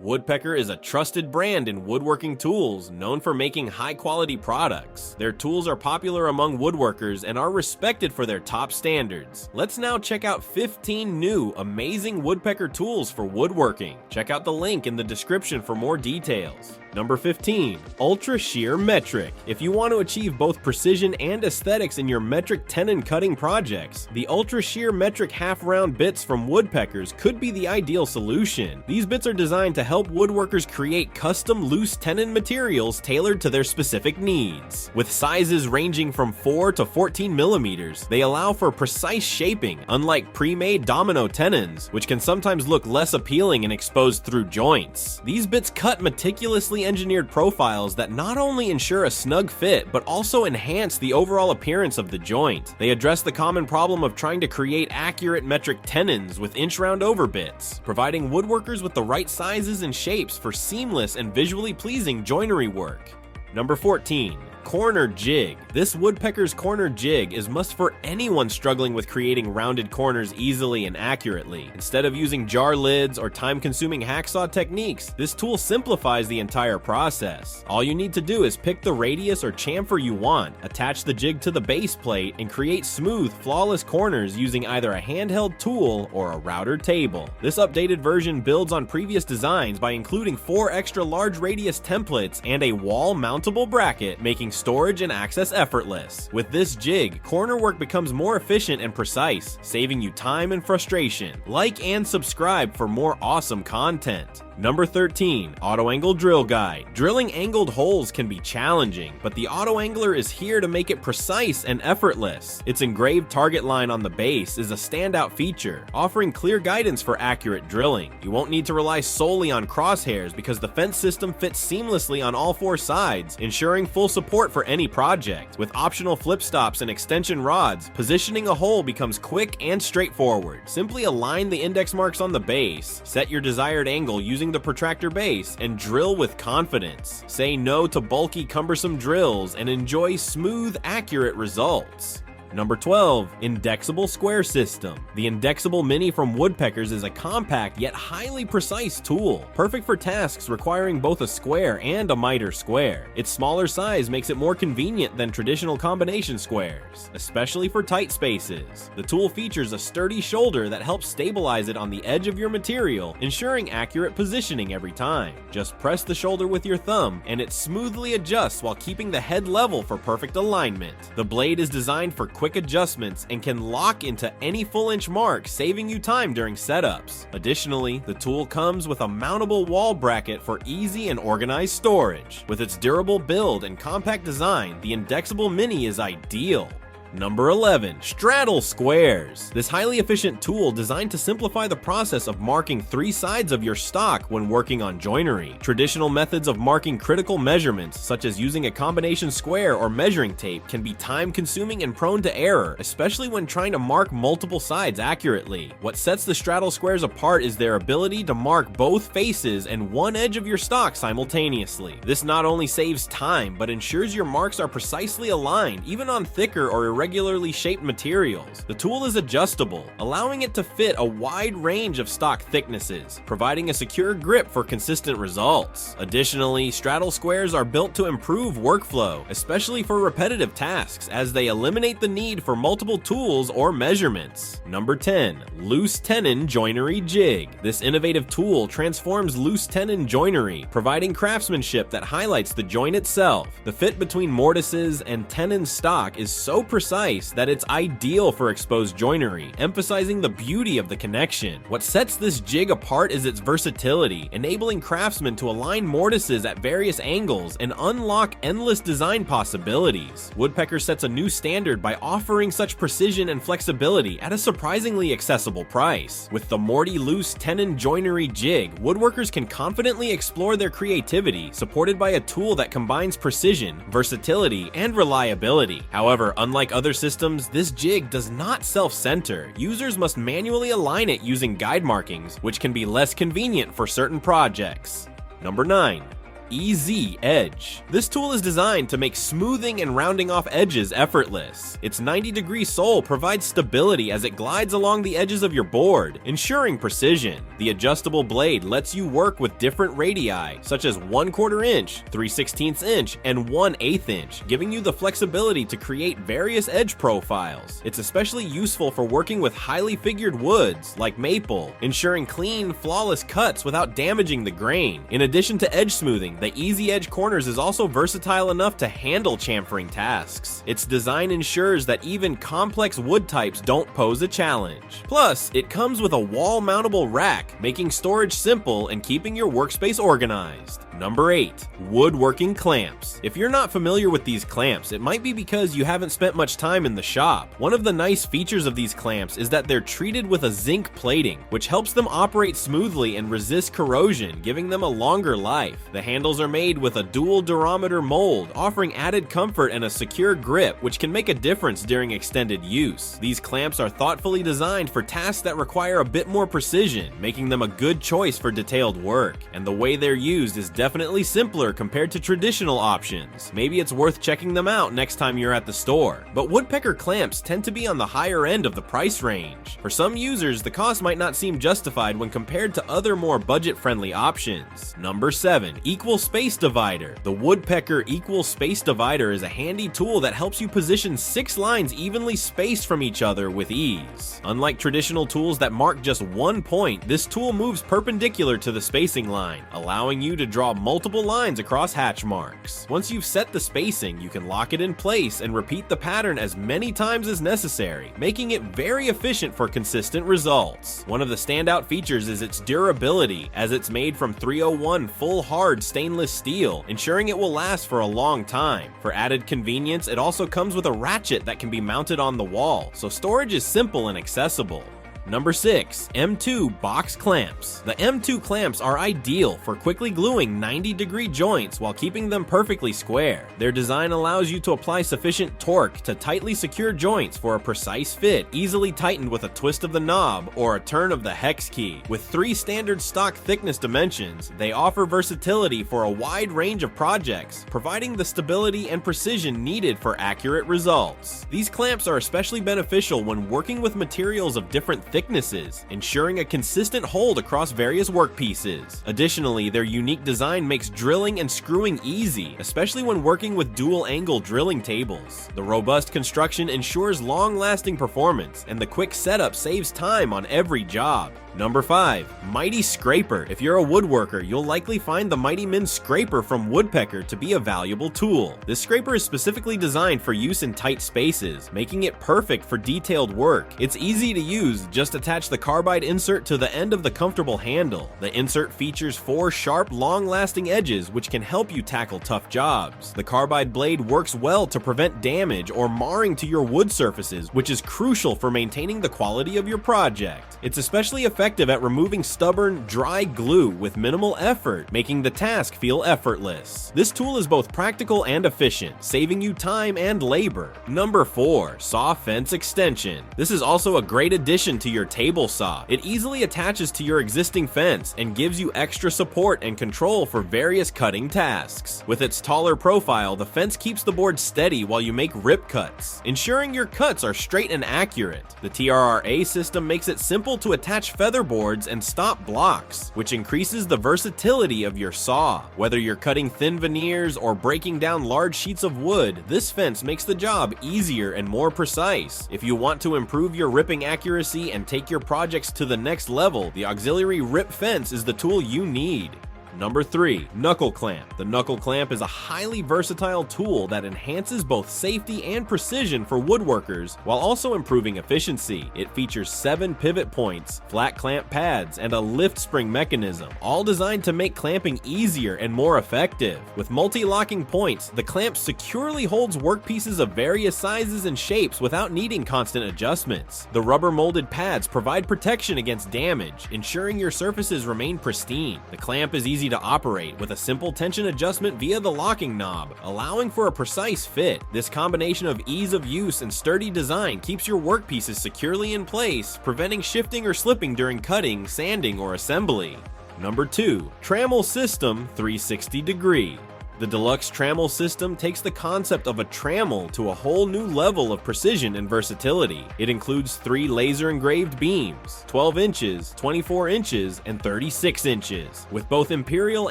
Woodpecker is a trusted brand in woodworking tools, known for making high-quality products. Their tools are popular among woodworkers and are respected for their top standards. Let's now check out 15 new, amazing woodpecker tools for woodworking. Check out the link in the description for more details. Number 15. Ultra Shear Metric. If you want to achieve both precision and aesthetics in your metric tenon cutting projects, the Ultra Shear Metric half-round bits from Woodpeckers could be the ideal solution. These bits are designed to help woodworkers create custom loose tenon materials tailored to their specific needs. With sizes ranging from 4 to 14 millimeters, they allow for precise shaping, unlike pre-made domino tenons, which can sometimes look less appealing and exposed through joints. These bits cut meticulously engineered profiles that not only ensure a snug fit, but also enhance the overall appearance of the joint. They address the common problem of trying to create accurate metric tenons with inch-round over bits, providing woodworkers with the right sizes and shapes for seamless and visually pleasing joinery work. Number 14. Corner Jig. This Woodpecker's corner jig is must for anyone struggling with creating rounded corners easily and accurately. Instead of using jar lids or time-consuming hacksaw techniques, this tool simplifies the entire process. All you need to do is pick the radius or chamfer you want, attach the jig to the base plate, and create smooth, flawless corners using either a handheld tool or a router table. This updated version builds on previous designs by including 4 extra large radius templates and a wall-mountable bracket, making storage and access effortless. With this jig, corner work becomes more efficient and precise, saving you time and frustration. Like and subscribe for more awesome content. Number 13. AutoAngle Drill Guide. Drilling angled holes can be challenging, but the AutoAngler is here to make it precise and effortless. Its engraved target line on the base is a standout feature, offering clear guidance for accurate drilling. You won't need to rely solely on crosshairs because the fence system fits seamlessly on all 4 sides, ensuring full support for any project. With optional flip stops and extension rods, positioning a hole becomes quick and straightforward. Simply align the index marks on the base, set your desired angle using the protractor base, and drill with confidence. Say no to bulky, cumbersome drills and enjoy smooth, accurate results. Number 12. inDexable Square System. The inDexable Mini from Woodpeckers is a compact yet highly precise tool, perfect for tasks requiring both a square and a miter square. Its smaller size makes it more convenient than traditional combination squares, especially for tight spaces. The tool features a sturdy shoulder that helps stabilize it on the edge of your material, ensuring accurate positioning every time. Just press the shoulder with your thumb, and it smoothly adjusts while keeping the head level for perfect alignment. The blade is designed for quick adjustments and can lock into any full inch mark, saving you time during setups. Additionally, the tool comes with a mountable wall bracket for easy and organized storage. With its durable build and compact design, the inDexable Mini is ideal. Number 11. Straddle Squares. This highly efficient tool designed to simplify the process of marking 3 sides of your stock when working on joinery. Traditional methods of marking critical measurements, such as using a combination square or measuring tape, can be time-consuming and prone to error, especially when trying to mark multiple sides accurately. What sets the Straddle Squares apart is their ability to mark both faces and one edge of your stock simultaneously. This not only saves time, but ensures your marks are precisely aligned, even on thicker or irregularly shaped materials. The tool is adjustable, allowing it to fit a wide range of stock thicknesses, providing a secure grip for consistent results. Additionally, straddle squares are built to improve workflow, especially for repetitive tasks, as they eliminate the need for multiple tools or measurements. Number 10. Loose Tenon Joinery Jig. This innovative tool transforms loose tenon joinery, providing craftsmanship that highlights the joint itself. The fit between mortises and tenon stock is so precise that it's ideal for exposed joinery, emphasizing the beauty of the connection. What sets this jig apart is its versatility, enabling craftsmen to align mortises at various angles and unlock endless design possibilities. Woodpecker sets a new standard by offering such precision and flexibility at a surprisingly accessible price. With the Morty Loose Tenon Joinery Jig, woodworkers can confidently explore their creativity, supported by a tool that combines precision, versatility, and reliability. However, unlike other systems, this jig does not self-center. Users must manually align it using guide markings, which can be less convenient for certain projects. Number 9. EZ Edge. This tool is designed to make smoothing and rounding off edges effortless. Its 90-degree sole provides stability as it glides along the edges of your board, ensuring precision. The adjustable blade lets you work with different radii, such as 1/4 inch, 3/16 inch, and 1/8 inch, giving you the flexibility to create various edge profiles. It's especially useful for working with highly figured woods, like maple, ensuring clean, flawless cuts without damaging the grain. In addition to edge smoothing, the Easy Edge Corners is also versatile enough to handle chamfering tasks. Its design ensures that even complex wood types don't pose a challenge. Plus, it comes with a wall-mountable rack, making storage simple and keeping your workspace organized. Number 8. Woodworking Clamps. If you're not familiar with these clamps, it might be because you haven't spent much time in the shop. One of the nice features of these clamps is that they're treated with a zinc plating, which helps them operate smoothly and resist corrosion, giving them a longer life. The handles are made with a dual durometer mold, offering added comfort and a secure grip, which can make a difference during extended use. These clamps are thoughtfully designed for tasks that require a bit more precision, making them a good choice for detailed work. And the way they're used is definitely simpler compared to traditional options. Maybe it's worth checking them out next time you're at the store. But woodpecker clamps tend to be on the higher end of the price range. For some users, the cost might not seem justified when compared to other more budget-friendly options. Number 7. Equal Space Divider. The Woodpecker Equal Space Divider is a handy tool that helps you position 6 lines evenly spaced from each other with ease. Unlike traditional tools that mark just one point, this tool moves perpendicular to the spacing line, allowing you to draw multiple lines across hatch marks. Once you've set the spacing, you can lock it in place and repeat the pattern as many times as necessary, making it very efficient for consistent results. One of the standout features is its durability, as it's made from 301 full hard stainless steel, ensuring it will last for a long time. For added convenience, it also comes with a ratchet that can be mounted on the wall, so storage is simple and accessible. Number 6. M2 Box Clamps. The M2 clamps are ideal for quickly gluing 90-degree joints while keeping them perfectly square. Their design allows you to apply sufficient torque to tightly secure joints for a precise fit, easily tightened with a twist of the knob or a turn of the hex key. With 3 standard stock thickness dimensions, they offer versatility for a wide range of projects, providing the stability and precision needed for accurate results. These clamps are especially beneficial when working with materials of different thicknesses, ensuring a consistent hold across various workpieces. Additionally, their unique design makes drilling and screwing easy, especially when working with dual-angle drilling tables. The robust construction ensures long-lasting performance, and the quick setup saves time on every job. Number 5. Mighty Scraper. If you're a woodworker, you'll likely find the Mighty Min Scraper from Woodpecker to be a valuable tool. This scraper is specifically designed for use in tight spaces, making it perfect for detailed work. It's easy to use, just attach the carbide insert to the end of the comfortable handle. The insert features 4 sharp, long-lasting edges which can help you tackle tough jobs. The carbide blade works well to prevent damage or marring to your wood surfaces, which is crucial for maintaining the quality of your project. It's especially effective at removing stubborn, dry glue with minimal effort, making the task feel effortless. This tool is both practical and efficient, saving you time and labor. Number 4. Saw Fence Extension. This is also a great addition to your table saw. It easily attaches to your existing fence and gives you extra support and control for various cutting tasks. With its taller profile, the fence keeps the board steady while you make rip cuts, ensuring your cuts are straight and accurate. The TRRA system makes it simple to attach feather boards and stop blocks, which increases the versatility of your saw. Whether you're cutting thin veneers or breaking down large sheets of wood, this fence makes the job easier and more precise. If you want to improve your ripping accuracy and take your projects to the next level, the auxiliary rip fence is the tool you need. Number 3. Knuckle Clamp. The Knuckle Clamp is a highly versatile tool that enhances both safety and precision for woodworkers while also improving efficiency. It features 7 pivot points, flat clamp pads, and a lift spring mechanism, all designed to make clamping easier and more effective. With multi-locking points, the clamp securely holds workpieces of various sizes and shapes without needing constant adjustments. The rubber-molded pads provide protection against damage, ensuring your surfaces remain pristine. The clamp is easy to operate with a simple tension adjustment via the locking knob, allowing for a precise fit. This combination of ease of use and sturdy design keeps your workpieces securely in place, preventing shifting or slipping during cutting, sanding, or assembly. Number 2. Trammel System 360 Degree. The deluxe Trammel system takes the concept of a trammel to a whole new level of precision and versatility. It includes 3 laser engraved beams, 12 inches, 24 inches, and 36 inches, with both imperial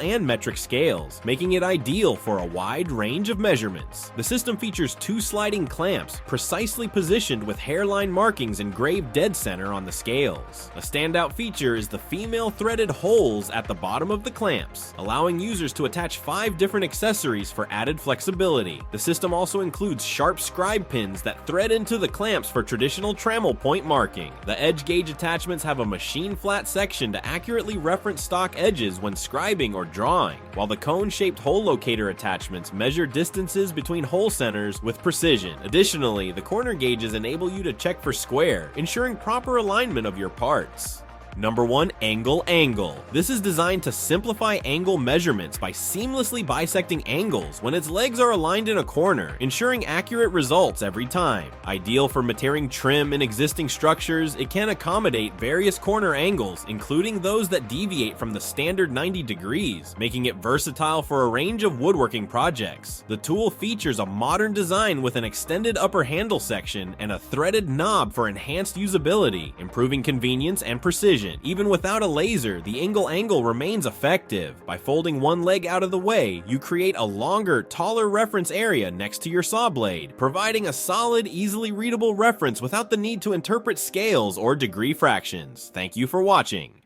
and metric scales, making it ideal for a wide range of measurements. The system features 2 sliding clamps, precisely positioned with hairline markings engraved dead center on the scales. A standout feature is the female threaded holes at the bottom of the clamps, allowing users to attach 5 different accessories for added flexibility. The system also includes sharp scribe pins that thread into the clamps for traditional trammel point marking. The edge gauge attachments have a machine flat section to accurately reference stock edges when scribing or drawing, while the cone-shaped hole locator attachments measure distances between hole centers with precision. Additionally, the corner gauges enable you to check for square, ensuring proper alignment of your parts. Number 1. Engle Angle. This is designed to simplify angle measurements by seamlessly bisecting angles when its legs are aligned in a corner, ensuring accurate results every time. Ideal for matering trim in existing structures, it can accommodate various corner angles, including those that deviate from the standard 90 degrees, making it versatile for a range of woodworking projects. The tool features a modern design with an extended upper handle section and a threaded knob for enhanced usability, improving convenience and precision. Even without a laser, the Engle Angle remains effective. By folding one leg out of the way, you create a longer, taller reference area next to your saw blade, providing a solid, easily readable reference without the need to interpret scales or degree fractions. Thank you for watching.